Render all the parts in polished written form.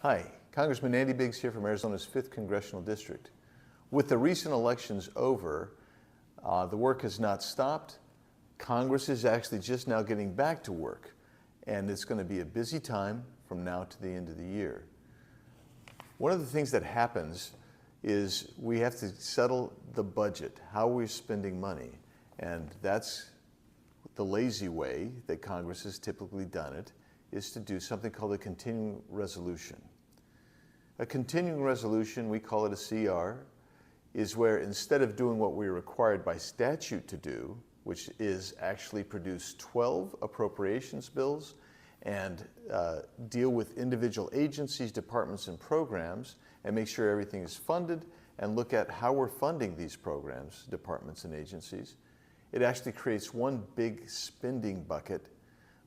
Hi, Congressman Andy Biggs here from Arizona's 5th Congressional District. With the recent elections over, the work has not stopped. Congress is actually just now getting back to work, and it's going to be a busy time from now to the end of the year. One of the things that happens is we have to settle the budget, how we're spending money, and that's the lazy way that Congress has typically done it, is to do something called a continuing resolution. A continuing resolution, we call it a CR, is where instead of doing what we're required by statute to do, which is actually produce 12 appropriations bills and deal with individual agencies, departments, and programs, and make sure everything is funded, and look at how we're funding these programs, departments, and agencies. It actually creates one big spending bucket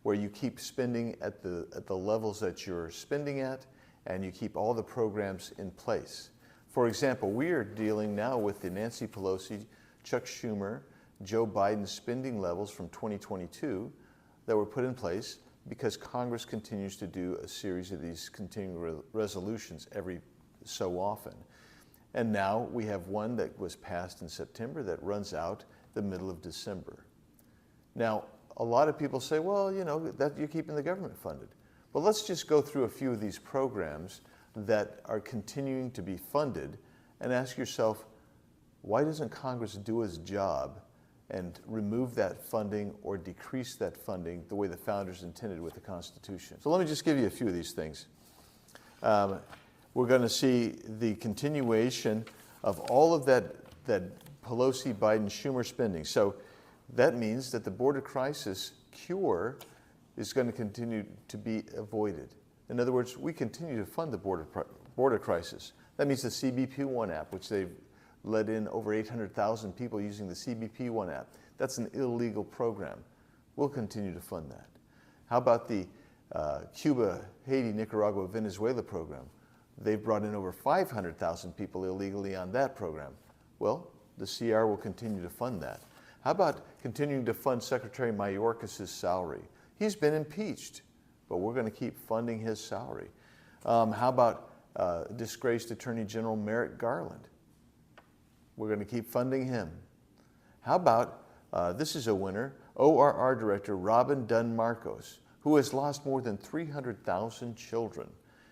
where you keep spending at the levels that you're spending at, and you keep all the programs in place. For example, we are dealing now with the Nancy Pelosi, Chuck Schumer, Joe Biden spending levels from 2022 that were put in place because Congress continues to do a series of these continuing resolutions every so often. And now we have one that was passed in September that runs out the middle of December. Now, a lot of people say, well, you know, that you're keeping the government funded. But let's just go through a few of these programs that are continuing to be funded and ask yourself, why doesn't Congress do its job and remove that funding or decrease that funding the way the founders intended with the Constitution? So let me just give you a few of these things. We're going to see the continuation of all of that Pelosi, Biden, Schumer spending. So that means that the border crisis cure is going to continue to be avoided. In other words, we continue to fund the border crisis. That means the CBP One app, which they've let in over 800,000 people using the CBP One app. That's an illegal program. We'll continue to fund that. How about the Cuba, Haiti, Nicaragua, Venezuela program? They've brought in over 500,000 people illegally on that program. Well, the CR will continue to fund that. How about continuing to fund Secretary Mayorkas' salary? He's been impeached, but we're going to keep funding his salary. How about disgraced Attorney General Merrick Garland? We're going to keep funding him. How about, this is a winner, ORR Director Robin Dunn Marcos, who has lost more than 300,000 children.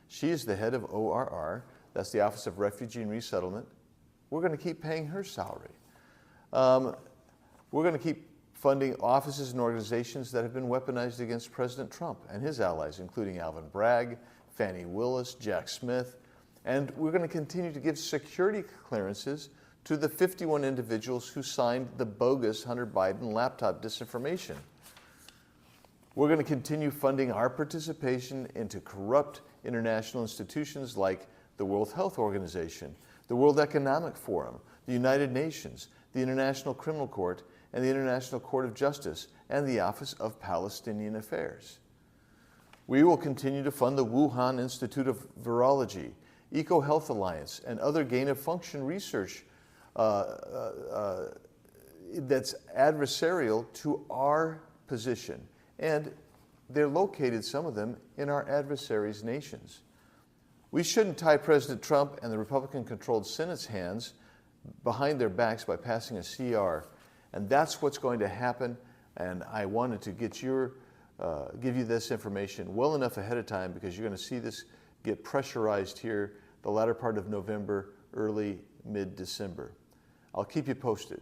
She is the head of ORR, that's the Office of Refugee and Resettlement. We're going to keep paying her salary. We're going to keep funding offices and organizations that have been weaponized against President Trump and his allies, including Alvin Bragg, Fani Willis, Jack Smith, and we're going to continue to give security clearances to the 51 individuals who signed the bogus Hunter Biden laptop disinformation. We're going to continue funding our participation into corrupt international institutions like the World Health Organization, the World Economic Forum, the United Nations, the International Criminal Court, and the International Court of Justice, and the Office of Palestinian Affairs. We will continue to fund the Wuhan Institute of Virology, EcoHealth Alliance, and other gain-of-function research that's adversarial to our position. And they're located, some of them, in our adversaries' nations. We shouldn't tie President Trump and the Republican-controlled Senate's hands behind their backs by passing a CR. And that's what's going to happen, and I wanted to give you this information well enough ahead of time because you're going to see this get pressurized here the latter part of November, early, mid-December. I'll keep you posted.